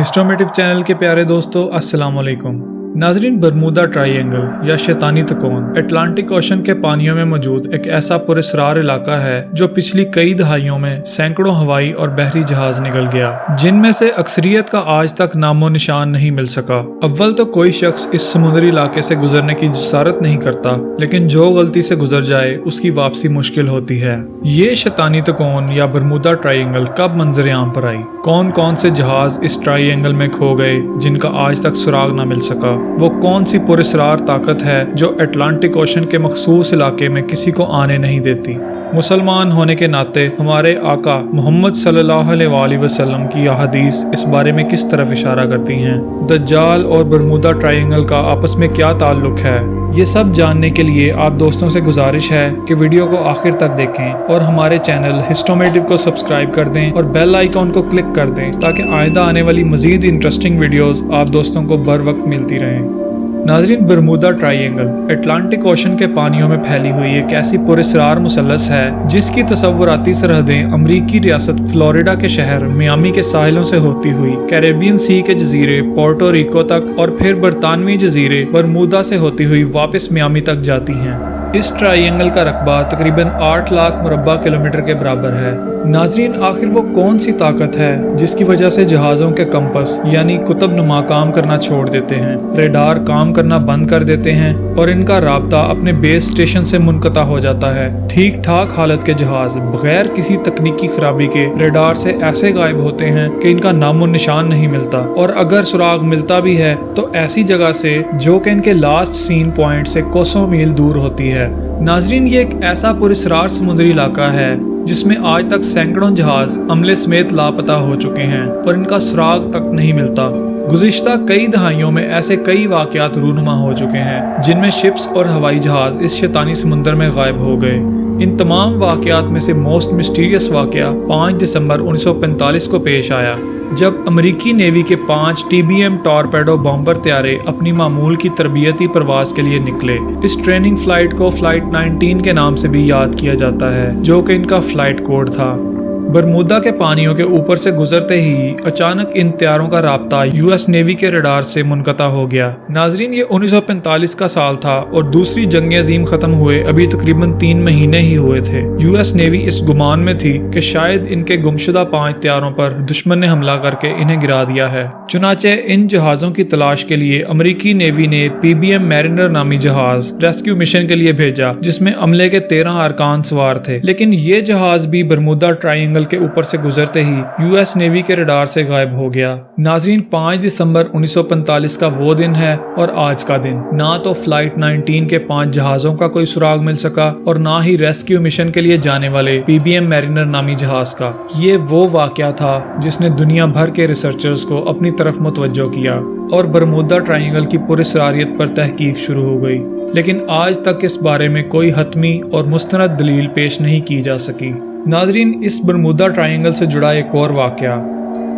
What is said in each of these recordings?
हिस्टोमेटिव channel के प्यारे दोस्तों, अस्सलाम वालेकुम। नाजरीन, बरमूदा ट्रायंगल या शैतानी त्रिकोण अटलांटिक ओशन के पानियों में मौजूद एक ऐसा पुरस्कार इलाका है जो पिछली कई दहाइयों में सैकड़ों हवाई और बहरी जहाज निकल गया, जिनमें से अक्सरियत का आज तक नामो निशान नहीं मिल सका। अव्वल तो कोई शख्स इस समुद्री इलाके से गुजरने की जसारत नहीं करता, लेकिन जो गलती से गुजर जाए उसकी वापसी मुश्किल होती है। ये शैतानी त्रिकोण या बरमूदा ट्रायंगल कब मंजर आम पर आई, कौन कौन से जहाज इस ट्रायंगल में खो गए जिनका आज तक सुराग न मिल सका, वो कौन सी पुरस्कार ताकत है जो अटलांटिक ओशन के मखसूस इलाके में किसी को आने नहीं देती। मुसलमान होने के नाते हमारे आका मोहम्मद सल्लल्लाहु अलैहि वसल्लम की यह हदीस इस बारे में किस तरफ इशारा करती हैं, दज्जाल और बरमूदा ट्रायंगल का आपस में क्या ताल्लुक है, ये सब जानने के लिए आप दोस्तों से गुजारिश है कि वीडियो को आखिर तक देखें और हमारे चैनल हिस्टोमेटिव को सब्सक्राइब कर दें और बेल आइकॉन को क्लिक कर दें ताकि आइंदा आने वाली मजीद इंटरेस्टिंग वीडियोस आप दोस्तों को बर वक्त मिलती रहें। नाजरीन, बरमूदा ट्रायंगल अटलांटिक ओशन के पानियों में फैली हुई एक ऐसी पुरस्कार मुसल्लस है जिसकी तसव्वुराती सरहदें अमरीकी रियासत फ्लोरिडा के शहर मियामी के साहिलों से होती हुई कैरेबियन सी के जजीरे पोर्टो रिको तक और फिर बरतानवी जजीरे बरमूदा से होती हुई वापस मियामी तक जाती हैं। इस ट्रायंगल का रकबा तकरीबन 8 लाख मुरब्बा किलोमीटर के बराबर है। नाजरीन, आखिर वो कौन सी ताकत है जिसकी वजह से जहाज़ों के कंपस यानी कुतुब नुमा काम करना छोड़ देते हैं, रेडार काम करना बंद कर देते हैं और इनका राब्ता अपने बेस स्टेशन से मुनक़ता हो जाता है। ठीक ठाक हालत के जहाज बगैर किसी तकनीकी खराबी के रेडार से ऐसे गायब होते हैं कि इनका नामो निशान नहीं मिलता, और अगर सुराग मिलता भी है तो ऐसी जगह से जो कि इनके लास्ट सीन पॉइंट से कोसों मील दूर होती है। नाजरीन, ये एक ऐसा पुरस्कार समुद्री इलाका है जिसमें आज तक सैकड़ों जहाज अमले समेत लापता हो चुके हैं और इनका सुराग तक नहीं मिलता। गुज़िश्ता कई दहाइयों में ऐसे कई वाक़यात रूनुमा हो चुके हैं जिनमें शिप्स और हवाई जहाज इस शैतानी समुद्र में गायब हो गए। इन तमाम वाक़यात में से मोस्ट मिस्टीरियस वाक़या 5 दिसंबर 1945 को पेश आया, जब अमेरिकी नेवी के 5 TBM टॉरपेडो बॉम्बर त्यारे अपनी मामूल की तरबियती प्रवास के लिए निकले। इस ट्रेनिंग फ्लाइट को फ्लाइट 19 के नाम से भी याद किया जाता है, जो कि इनका फ्लाइट कोड था। बरमूदा के पानियों के ऊपर से गुजरते ही अचानक इन त्यारों का राब्ता US नेवी के रडार से मुनक़ता हो गया। नाजरीन, ये 1945 का साल था और दूसरी जंग अजीम खत्म हुए अभी तकरीबन 3 महीने ही हुए थे। US नेवी इस गुमान में थी कि शायद इनके गुमशुदा 5 त्यारों पर दुश्मन ने हमला करके इन्हें गिरा दिया है। चुनाचे इन जहाज़ों की तलाश के लिए अमेरिकी नेवी ने PBM मैरिनर नामी जहाज रेस्क्यू मिशन के लिए भेजा, जिसमें अमले के 13 अरकान सवार थे, लेकिन ये जहाज भी बरमूदा ट्रायंगल के ऊपर से गुजरते ही US नेवी के रडार से गायब हो गया। नाजरीन, 5 दिसंबर 1945 का वो दिन है और आज का दिन, ना तो फ्लाइट 19 के 5 जहाजों का कोई सुराग मिल सका और ना ही रेस्क्यू मिशन के लिए जाने वाले PBM मैरिनर नामी जहाज का। ये वो वाकया था जिसने दुनिया भर के रिसर्चर्स को अपनी तरफ मुतवज्जो किया और बरमूदा ट्रायंगल की पुरस्कारियत पर तहकीक शुरू हो गई, लेकिन आज तक इस बारे में कोई हतमी और मुस्तनद दलील पेश नहीं की जा सकी। नाजरीन, इस बरमूदा ट्रायंगल से जुड़ा एक और वाकया,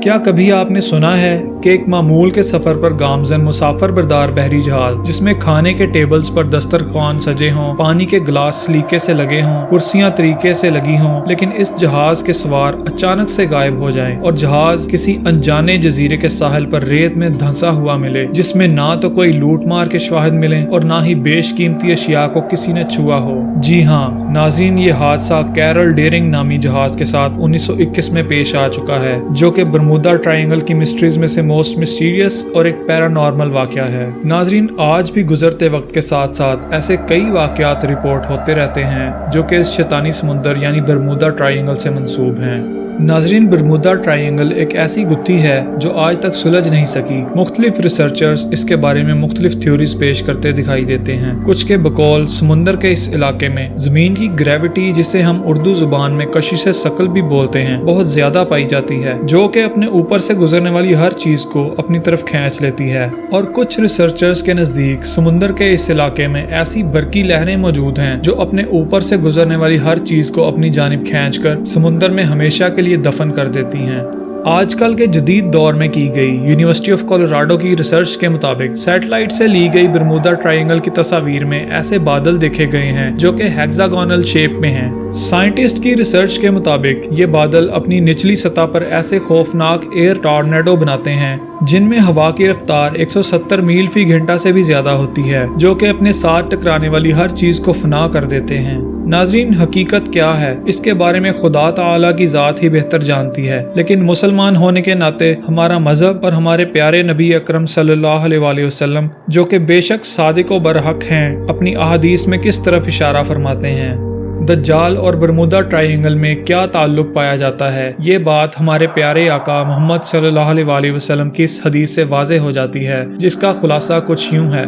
क्या कभी आपने सुना है कि एक मामूल के सफर पर गामजन मुसाफर बरदार बहरी जहाज जिसमें खाने के टेबल्स पर दस्तरखान सजे हों, पानी के गिलास सलीके से लगे हों, कुर्सियां तरीके से लगी हों, लेकिन इस जहाज के सवार अचानक से गायब हो जाएं और जहाज किसी अनजाने जजीरे के साहिल पर रेत में धंसा हुआ मिले, जिसमें ना तो कोई लूट मार के शवाहिद मिले और ना ही बेशकीमती अशिया को किसी ने छुआ हो। जी हाँ नाजरीन, ये हादसा कैरल डेरिंग नामी जहाज के साथ 1921 में पेश आ चुका है, जो कि बरमूदा ट्रायंगल की मिस्ट्रीज में से मोस्ट मिस्टीरियस और एक पैरानॉर्मल वाकया है। नाजरीन, आज भी गुजरते वक्त के साथ साथ ऐसे कई वाकयात रिपोर्ट होते रहते हैं जो कि इस शैतानी समुद्र यानी बरमूदा ट्रायंगल से मंसूब हैं। नाजरीन, बरमूदा ट्रायंगल एक ऐसी गुत्थी है जो आज तक सुलझ नहीं सकी। मुख्तलिफ रिसर्चर्स इसके बारे में मुख्तलिफ थ्योरीज पेश करते दिखाई देते हैं। कुछ के बकौल समुंदर के इस इलाके में जमीन की ग्रेविटी, जिसे हम उर्दू जुबान में कशिश सकल भी बोलते हैं, बहुत ज्यादा पाई जाती है, जो कि अपने ऊपर से गुजरने वाली हर चीज को अपनी तरफ खींच लेती है। और कुछ रिसर्चर्स के नजदीक समुंदर के इस इलाके में ऐसी बरकी लहरें मौजूद हैं जो अपने ऊपर से गुजरने वाली हर चीज को अपनी जानिब खींचकर समुंदर में हमेशा के लिए दफन कर देती हैं। آج कल के जदीद दौर में की गई यूनिवर्सिटी ऑफ कोलोराडो की रिसर्च के मुताबिक सैटेलाइट से ली गई बरमूदा ट्रायंगल की तस्वीर में ऐसे बादल देखे गए हैं जो कि हेक्सागोनल शेप में हैं। साइंटिस्ट की रिसर्च के मुताबिक ये बादल अपनी निचली सतह पर ऐसे खौफनाक एयर टॉर्नेडो बनाते हैं जिनमें हवा की रफ्तार 170 मील फी घंटा से भी ज्यादा होती है, जो कि अपने साथ टकराने वाली हर चीज को फना कर देते हैं। नाज़रीन, हकीकत क्या है इसके बारे में खुदा ताला की जात ही बेहतर जानती है, लेकिन मुसलमान होने के नाते हमारा मजहब और हमारे प्यारे नबी अकरम सल्लल्लाहु अलैहि वसल्लम, जो कि बेशक सादिक व बरहक हैं, अपनी अहादीस में किस तरफ इशारा फरमाते हैं। दज्जाल और बरमूदा ट्रायंगल में क्या ताल्लुक पाया जाता है, ये बात हमारे प्यारे आका मोहम्मद सल्लल्लाहु अलैहि वसल्लम की इस हदीस से वाज़े हो जाती है, जिसका खुलासा कुछ यूं है।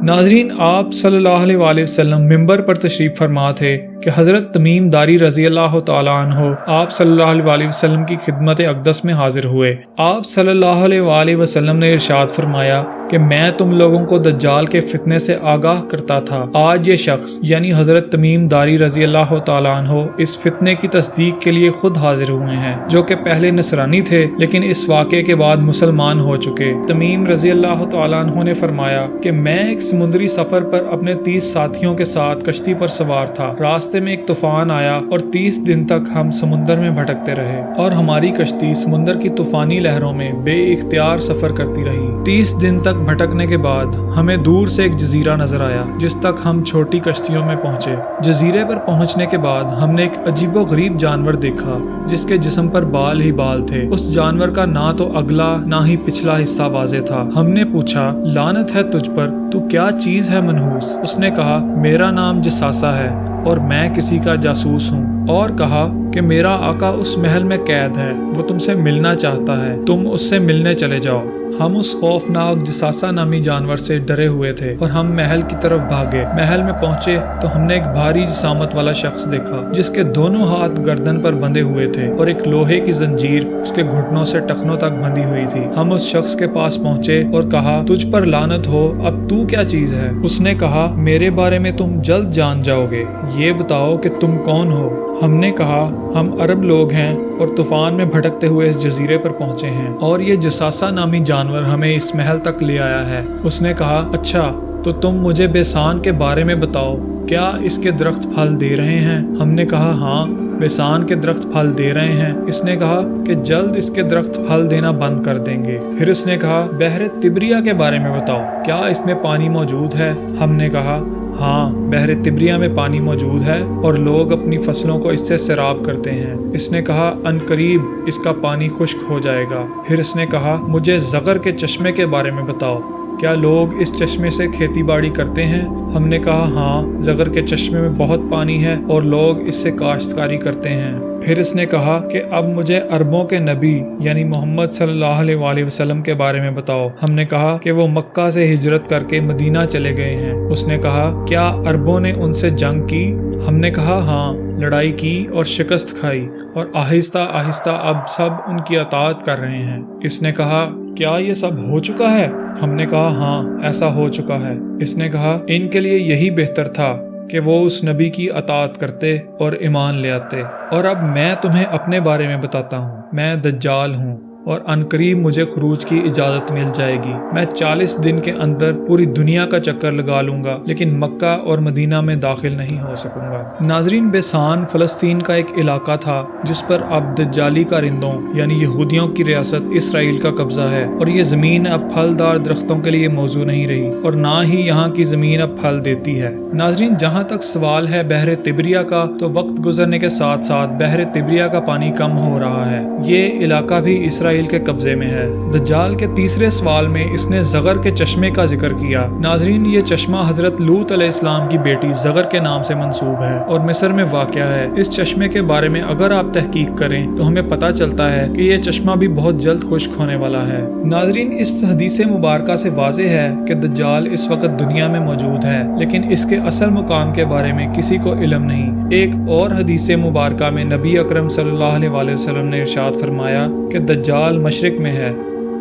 नाज़रीन, आप सल्लल्लाहु अलैहि वसल्लम मिंबर पर तशरीफ फरमा थे कि हज़रत तमीम दारी रज़ी अल्लाह तआला अन्हो आप सल्लल्लाहु अलैहि वसल्लम की खिदमत अक़दस में हाजिर हुए। आप सल्लल्लाहु अलैहि वसल्लम ने इरशाद फरमाया कि मैं तुम लोगों को दज्जाल के फितने से आगाह करता था। आज ये शख्स यानी हज़रत तमीम दारी रज़ी अल्लाह तआला अन्हो इस फितने की तस्दीक के लिए खुद हाजिर हुए हैं, जो कि पहले नसरानी थे लेकिन इस वाक़े के बाद मुसलमान हो चुके। तमीम रज़ी अल्लाह तआला अन्हो ने फरमाया कि मैं एक समुद्री सफर पर अपने 30 साथियों के साथ कश्ती पर सवार था। रास्ते में एक तूफान आया और 30 दिन तक हम समुद्र में भटकते रहे और हमारी कश्ती समुद्र की तूफानी लहरों में बेइख्तियार सफर करती रही। 30 दिन तक भटकने के बाद हमें दूर से एक जजीरा नजर आया, जिस तक हम छोटी कश्तियों में पहुंचे। जजीरे पर पहुंचने के बाद हमने एक अजीबो गरीब जानवर देखा जिसके जिस्म पर बाल ही बाल थे। उस जानवर का ना तो अगला ना ही पिछला हिस्सा वाज़े था। हमने पूछा, लानत है तुझ पर, तू क्या चीज है मनहूस? उसने कहा, मेरा नाम जसासा है और मैं किसी का जासूस हूँ। और कहा कि मेरा आका उस महल में कैद है, वो तुमसे मिलना चाहता है, तुम उससे मिलने चले जाओ। हम उस खौफनाक जसासा नामी जानवर से डरे हुए थे और हम महल की तरफ भागे। महल में पहुंचे तो हमने एक भारी जिसामत वाला शख्स देखा जिसके दोनों हाथ गर्दन पर बंधे हुए थे और एक लोहे की जंजीर उसके घुटनों से टखनों तक बंधी हुई थी। हम उस शख्स के पास पहुंचे और कहा, तुझ पर लानत हो, अब तू क्या चीज है? उसने कहा, मेरे बारे में तुम जल्द जान जाओगे, ये बताओ कि तुम कौन हो? हमने कहा, हम अरब लोग हैं और तूफान में भटकते हुए इस जजीरे पर पहुंचे हैं और ये जसासा नामी जानवर हमें इस महल तक ले आया है। उसने कहा, अच्छा तो तुम मुझे बेसान के बारे में बताओ, क्या इसके दरख्त फल दे रहे हैं? हमने कहा, हाँ, बेसान के दरख्त फल दे रहे हैं। इसने कहा कि जल्द इसके दरख्त फल देना बंद कर देंगे। फिर उसने कहा, बहर तिब्रिया के बारे में बताओ, क्या इसमें पानी मौजूद है? हमने कहा, हाँ, बहर तिब्रिया में पानी मौजूद है और लोग अपनी फसलों को इससे सैराब करते हैं। इसने कहा, अनकरीब इसका पानी खुश्क हो जाएगा। फिर इसने कहा, मुझे ज़गर के चश्मे के बारे में बताओ, क्या लोग इस चश्मे से खेती बाड़ी करते हैं? हमने कहा, हाँ, ज़गर के चश्मे में बहुत पानी है और लोग इससे काश्तकारी करते हैं। फिर इसने कहा कि अब मुझे अरबों के नबी यानी मोहम्मद सल्लल्लाहु अलैहि वसल्लम के बारे में बताओ। हमने कहा कि वो मक्का से हिजरत करके मदीना चले गए हैं। उसने कहा, क्या अरबों ने उनसे जंग की? हमने कहा, हाँ, लड़ाई की और शिकस्त खाई और आहिस्ता आहिस्ता अब सब उनकी अताअत कर रहे हैं। इसने कहा, क्या ये सब हो चुका है? हमने कहा, हाँ, ऐसा हो चुका है। इसने कहा, इनके लिए यही बेहतर था कि वो उस नबी की अताअत करते और ईमान ले आते। और अब मैं तुम्हें अपने बारे में बताता हूँ। मैं दज्जाल हूँ और अनकरीब मुझे खुरूज की इजाजत मिल जाएगी। मैं 40 दिन के अंदर पूरी दुनिया का चक्कर लगा लूंगा, लेकिन मक्का और मदीना में दाखिल नहीं हो सकूंगा। नाजरीन, बेसान फलस्तीन का एक इलाका था जिस पर अब दज्जाली कारिंदों यानी यहूदियों की रियासत इसराइल का कब्जा है और ये जमीन अब फलदार दरख्तों के लिए मौजू नहीं रही और ना ही यहाँ की जमीन अब फल देती है। नाजरीन, जहाँ तक सवाल है बहर तिब्रिया का, तो वक्त गुजरने के साथ साथ बहर तिब्रिया का पानी कम हो रहा है। ये इलाका भी इसराइल के कब्जे में है। दज्जाल के तीसरे सवाल में इसने ज़गर के चश्मे का जिक्र किया। नाजरीन, ये चश्मा हजरत लूत अलैहिस्सलाम की बेटी ज़गर के नाम से मंसूब है और मिस्र में वाक़या है। इस चश्मे के बारे में अगर आप तहकीक करें तो हमें पता चलता है कि ये चश्मा भी बहुत जल्द खुश्क होने वाला है। नाजरीन, इस हदीस मुबारका से वाज़ेह है कि दज्जाल इस वक्त दुनिया में मौजूद है, लेकिन इसके असल मुकाम के बारे में किसी को इल्म नहीं। एक और हदीस मुबारका में नबी अकरम सल्लल्लाहु अलैहि वसल्लम ने इरशाद फरमाया कि दज्जाल मशरिक में है।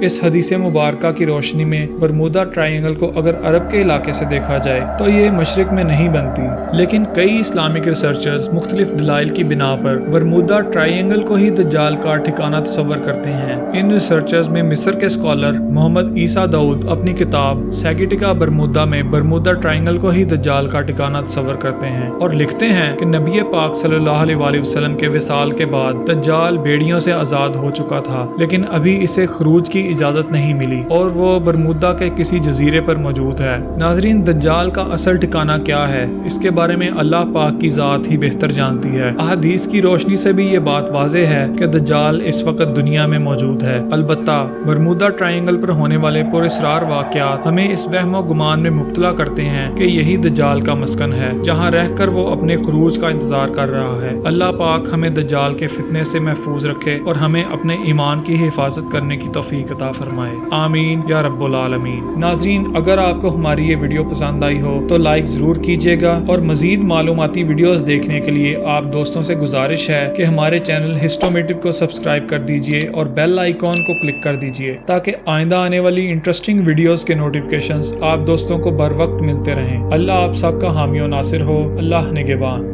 इस हदीस मुबारका की रोशनी में बरमूदा ट्रायंगल को अगर अरब के इलाके से देखा जाए तो ये मशरिक में नहीं बनती, लेकिन कई इस्लामिक रिसर्चर्स मुख्तलिफ दलाइल की बिना पर बरमूदा ट्रायंगल को ही दज्जाल का ठिकाना तस्वर करते हैं। इन रिसर्चर्स में मिस्र के स्कॉलर मोहम्मद ईसा दाऊद अपनी किताब सैगिटिका बरमूदा में बरमूदा ट्रायंगल को ही दज्जाल का ठिकाना तस्वर करते हैं और लिखते हैं कि नबी पाक सल्लल्लाहु अलैहि वसल्लम के विसाल के बाद दज्जाल बेड़ियों से आजाद हो चुका था, लेकिन अभी इसे खरूज की इजाजत नहीं मिली और वो बरमूदा के किसी जजीरे पर मौजूद है। नाजरीन, दज्जाल का असल ठिकाना क्या है, इसके बारे में अल्लाह पाक की जात ही बेहतर जानती है। अहादीस की रोशनी से भी ये बात वाज़ेह है कि दज्जाल इस वक्त दुनिया में मौजूद है। अलबत्ता बरमूदा ट्रायंगल पर होने वाले पुरअसरार वाक़यात हमें इस वहम और गुमान में मुब्तला करते हैं कि यही दज्जाल का मस्कन है, जहाँ रहकर वो अपने खरूज का इंतजार कर रहा है। अल्लाह पाक हमें दज्जाल के फितने से महफूज रखे और हमें अपने ईमान की हिफाजत करने की तौफीक अता फरमाए। आमीन या रब्बुल आलमीन। नाज़रीन, अगर आपको हमारी ये वीडियो पसंद आई हो तो लाइक जरूर कीजिएगा और मजीद मालूमाती वीडियोस देखने के लिए आप दोस्तों से गुजारिश है कि हमारे चैनल हिस्टोमेटिव को सब्सक्राइब कर दीजिए और बेल आइकॉन को क्लिक कर दीजिए ताकि आइंदा आने वाली इंटरेस्टिंग वीडियोस के नोटिफिकेशंस आप दोस्तों को बर वक्त मिलते रहें। अल्लाह आप सबका हामी और नासिर हो। अल्लाह निगहबान।